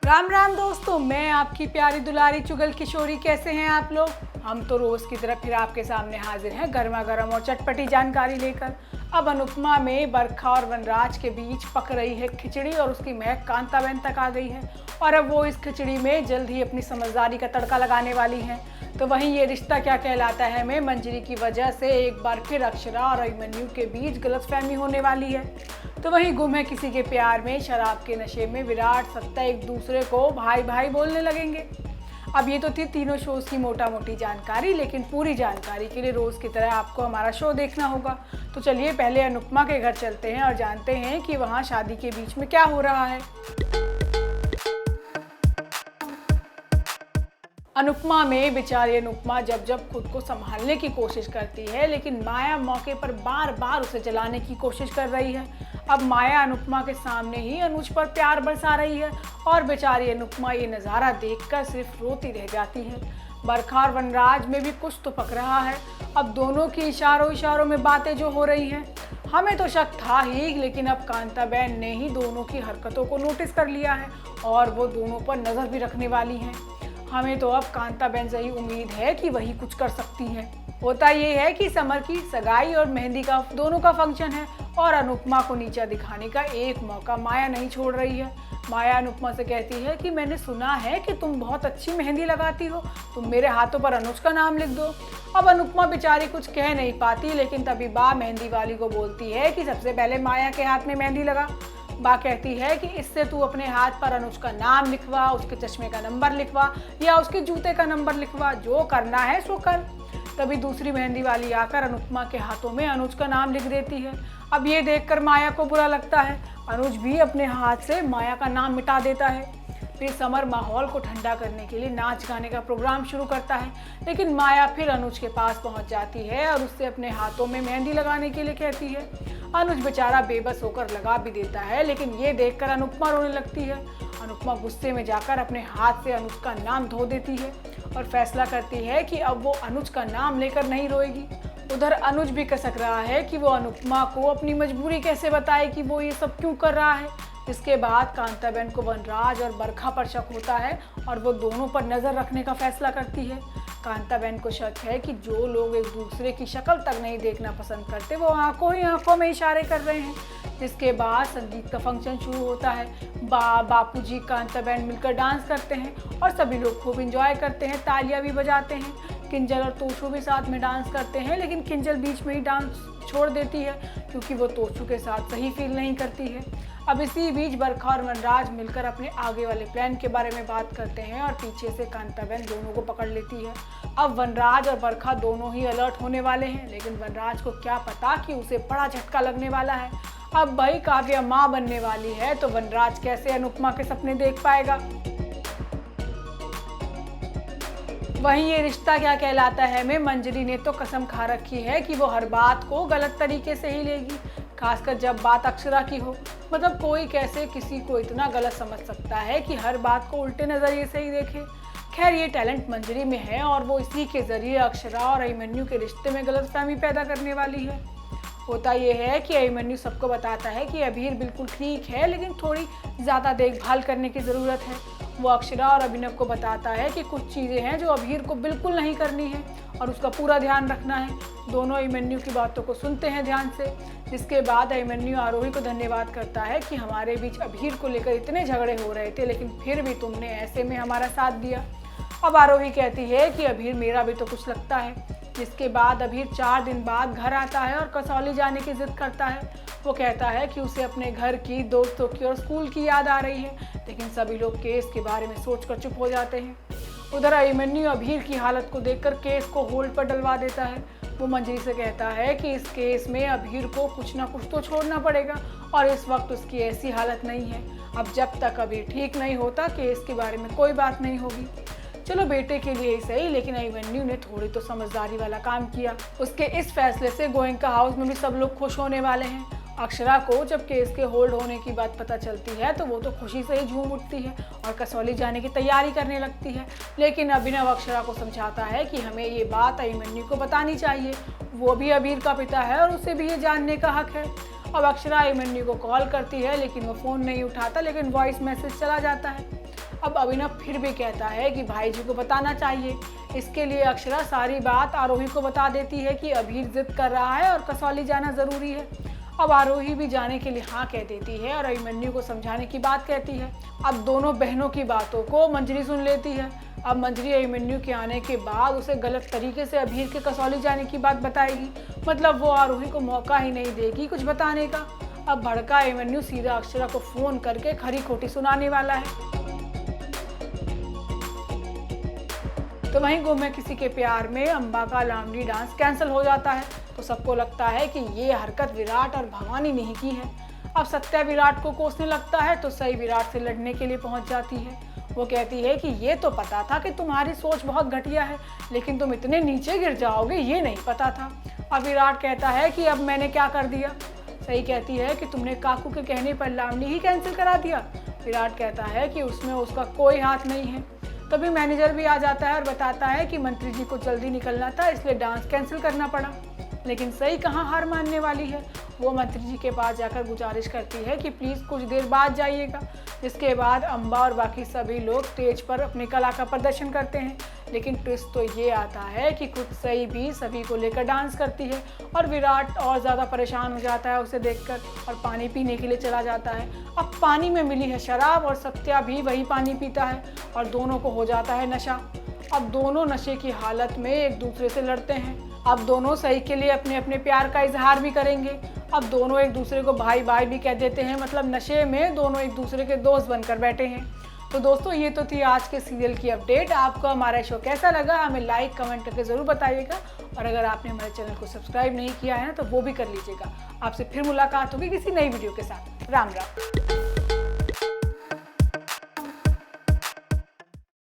राम राम दोस्तों, मैं आपकी प्यारी दुलारी चुगल किशोरी। कैसे हैं आप लोग? हम तो रोज की तरह फिर आपके सामने हाजिर हैं गर्मा गर्म और चटपटी जानकारी लेकर। अब अनुपमा में बरखा और वनराज के बीच पक रही है खिचड़ी और उसकी महक कांताबेन तक आ गई है और अब वो इस खिचड़ी में जल्द ही अपनी समझदारी का तड़का लगाने वाली हैं। तो वहीं ये रिश्ता क्या कहलाता है में मंजरी की वजह से एक बार फिर अक्षरा और अभिमन्यु के बीच गलतफहमी होने वाली है। तो वहीं गुम है किसी के प्यार में शराब के नशे में विराट सत्ता एक दूसरे को भाई भाई बोलने लगेंगे। अब ये तो थी तीनों शोज की मोटा मोटी जानकारी, लेकिन पूरी जानकारी के लिए रोज की तरह आपको हमारा शो देखना होगा। तो चलिए पहले अनुपमा के घर चलते हैं और जानते हैं कि वहाँ शादी के बीच में क्या हो रहा है। अनुपमा में बेचारी अनुपमा जब जब खुद को संभालने की कोशिश करती है, लेकिन माया मौके पर बार बार उसे जलाने की कोशिश कर रही है। अब माया अनुपमा के सामने ही अनुज पर प्यार बरसा रही है और बेचारी अनुपमा ये नज़ारा देखकर सिर्फ रोती रह जाती है। बरखा और वनराज में भी कुछ तो पक रहा है। अब दोनों की इशारों में बातें जो हो रही हैं, हमें तो शक था ही, लेकिन अब कांताबेन ने ही दोनों की हरकतों को नोटिस कर लिया है और वो दोनों पर नज़र भी रखने वाली हैं। हमें तो अब कांताबेन से ही उम्मीद है कि वही कुछ कर सकती हैं। होता ये है कि समर की सगाई और मेहंदी का दोनों का फंक्शन है और अनुपमा को नीचा दिखाने का एक मौका माया नहीं छोड़ रही है। माया अनुपमा से कहती है कि मैंने सुना है कि तुम बहुत अच्छी मेहंदी लगाती हो, तुम मेरे हाथों पर अनुज का नाम लिख दो। अब अनुपमा बेचारी कुछ कह नहीं पाती, लेकिन तभी बा मेहंदी वाली को बोलती है कि सबसे पहले माया के हाथ में मेहंदी लगा। बा कहती है कि इससे तू अपने हाथ पर अनुज का नाम लिखवा, उसके चश्मे का नंबर लिखवा या उसके जूते का नंबर लिखवा, जो करना है सो कर। तभी दूसरी मेहंदी वाली आकर अनुपमा के हाथों में अनुज का नाम लिख देती है। अब ये देखकर माया को बुरा लगता है। अनुज भी अपने हाथ से माया का नाम मिटा देता है। फिर समर माहौल को ठंडा करने के लिए नाच गाने का प्रोग्राम शुरू करता है, लेकिन माया फिर अनुज के पास पहुंच जाती है और उससे अपने हाथों में मेहंदी लगाने के लिए कहती है। अनुज बेचारा बेबस होकर लगा भी देता है, लेकिन ये देखकर अनुपमा रोने लगती है। अनुपमा गुस्से में जाकर अपने हाथ से अनुज का नाम धो देती है और फैसला करती है कि अब वो अनुज का नाम लेकर नहीं रोएगी। उधर अनुज भी कसक रहा है कि वो अनुपमा को अपनी मजबूरी कैसे बताए कि वो ये सब क्यों कर रहा है। इसके बाद कांताबेन को वनराज और बरखा पर शक होता है और वो दोनों पर नज़र रखने का फैसला करती है। कांताबेन को शक है कि जो लोग एक दूसरे की शक्ल तक नहीं देखना पसंद करते, वो आंखों ही आंखों में इशारे कर रहे हैं। जिसके बाद संगीत का फंक्शन शुरू होता है। बापूजी कांताबेन मिलकर डांस करते हैं और सभी लोग खूब इंजॉय करते हैं, तालियां भी बजाते हैं। किंजल और तोशू भी साथ में डांस करते हैं, लेकिन किंजल बीच में ही डांस छोड़ देती है क्योंकि वो तोशू के साथ सही फील नहीं करती है। अब इसी बीच बरखा और वनराज मिलकर अपने आगे वाले प्लान के बारे में बात करते हैं और पीछे से कांताबेन दोनों को पकड़ लेती है। अब वनराज और बरखा दोनों ही अलर्ट होने वाले हैं, लेकिन वनराज को क्या पता कि उसे बड़ा झटका लगने वाला है। अब भाई काव्या माँ बनने वाली है, तो वनराज कैसे अनुपमा के सपने देख पाएगा। वहीं ये रिश्ता क्या कहलाता है में मंजरी ने तो कसम खा रखी है कि वो हर बात को गलत तरीके से ही लेगी, खासकर जब बात अक्षरा की हो। मतलब कोई कैसे किसी को इतना गलत समझ सकता है कि हर बात को उल्टे नज़रिए से ही देखे। खैर ये टैलेंट मंजरी में है और वो इसी के जरिए अक्षरा और अभिमन्यु के रिश्ते में गलतफहमी पैदा करने वाली है। होता ये है कि अभिमन्यु सबको बताता है कि अभीर बिल्कुल ठीक है, लेकिन थोड़ी ज़्यादा देखभाल करने की ज़रूरत है। वो अक्षरा और अभिनव को बताता है कि कुछ चीज़ें हैं जो अभीर को बिल्कुल नहीं करनी है और उसका पूरा ध्यान रखना है। दोनों अभिमन्यु की बातों को सुनते हैं ध्यान से। जिसके बाद अभिमन्यु आरोही को धन्यवाद करता है कि हमारे बीच अभीर को लेकर इतने झगड़े हो रहे थे, लेकिन फिर भी तुमने ऐसे में हमारा साथ दिया। अब आरोही कहती है कि अभीर मेरा भी तो कुछ लगता है। जिसके बाद अभीर 4 दिन बाद घर आता है और कसौली जाने की जिद करता है। वो कहता है कि उसे अपने घर की, दोस्तों की और स्कूल की याद आ रही है, लेकिन सभी लोग केस के बारे में सोचकर चुप हो जाते हैं। उधर अभिमन्यु अभीर की हालत को देखकर केस को होल्ड पर डलवा देता है। वो मंजरी से कहता है कि इस केस में अभीर को कुछ ना कुछ तो छोड़ना पड़ेगा और इस वक्त उसकी ऐसी हालत नहीं है। अब जब तक अभीर ठीक नहीं होता, केस के बारे में कोई बात नहीं होगी। चलो बेटे के लिए ही सही, लेकिन अभिमन्यु ने थोड़ी तो समझदारी वाला काम किया। उसके इस फैसले से गोयनका हाउस में भी सब लोग खुश होने वाले हैं। अक्षरा को जब केस के होल्ड होने की बात पता चलती है तो वो तो खुशी से ही झूम उठती है और कसौली जाने की तैयारी करने लगती है। लेकिन अभिनव अक्षरा को समझाता है कि हमें ये बात अभिमन्यु को बतानी चाहिए, वो भी अभीर का पिता है और उसे भी ये जानने का हक है। अब अक्षरा अभिमन्यु को कॉल करती है लेकिन वो फ़ोन नहीं उठाता, लेकिन वॉइस मैसेज चला जाता है। अब अभिनव फिर भी कहता है कि भाई जी को बताना चाहिए। इसके लिए अक्षरा सारी बात आरोही को बता देती है कि अभीर जिद कर रहा है और कसौली जाना ज़रूरी है। अब आरोही भी जाने के लिए हाँ कह देती है और अभिमन्यु को समझाने की बात कहती है। अब दोनों बहनों की बातों को मंजरी सुन लेती है। अब मंजरी अभिमन्यु के आने के बाद उसे गलत तरीके से अभीर के कसौली जाने की बात बताएगी, मतलब वो आरोही को मौका ही नहीं देगी कुछ बताने का। अब भड़का अभिमन्यु सीधा अक्षरा को फ़ोन करके खरी खोटी सुनाने वाला है। तो वहीं गुम है किसी के प्यार में अंबा का लावणी डांस कैंसिल हो जाता है, तो सबको लगता है कि ये हरकत विराट और भवानी ने ही की है। अब सत्या विराट को कोसने लगता है तो सई विराट से लड़ने के लिए पहुंच जाती है। वो कहती है कि ये तो पता था कि तुम्हारी सोच बहुत घटिया है, लेकिन तुम इतने नीचे गिर जाओगे ये नहीं पता था। अब विराट कहता है कि अब मैंने क्या कर दिया। सई कहती है कि तुमने काकू के कहने पर लावणी ही कैंसिल करा दिया। विराट कहता है कि उसमें उसका कोई हाथ नहीं है। तभी मैनेजर भी आ जाता है और बताता है कि मंत्री जी को जल्दी निकलना था इसलिए डांस कैंसिल करना पड़ा। लेकिन सई कहाँ हार मानने वाली है। वो मंत्री जी के पास जाकर गुजारिश करती है कि प्लीज़ कुछ देर बाद जाइएगा। जिसके बाद अंबा और बाकी सभी लोग स्टेज पर अपनी कला का प्रदर्शन करते हैं। लेकिन ट्विस्ट तो ये आता है कि खुद सई भी सभी को लेकर डांस करती है और विराट और ज़्यादा परेशान हो जाता है उसे देखकर और पानी पीने के लिए चला जाता है। अब पानी में मिली है शराब और सत्या भी वही पानी पीता है और दोनों को हो जाता है नशा। अब दोनों नशे की हालत में एक दूसरे से लड़ते हैं। अब दोनों सही के लिए अपने अपने प्यार का इजहार भी करेंगे। अब दोनों एक दूसरे को भाई भाई भी कह देते हैं, मतलब नशे में दोनों एक दूसरे के दोस्त बनकर बैठे हैं। तो दोस्तों ये तो थी आज के सीरियल की अपडेट। आपको हमारा शो कैसा लगा हमें लाइक कमेंट करके ज़रूर बताइएगा और अगर आपने हमारे चैनल को सब्सक्राइब नहीं किया है ना तो वो भी कर लीजिएगा। आपसे फिर मुलाकात होगी किसी नई वीडियो के साथ। राम राम।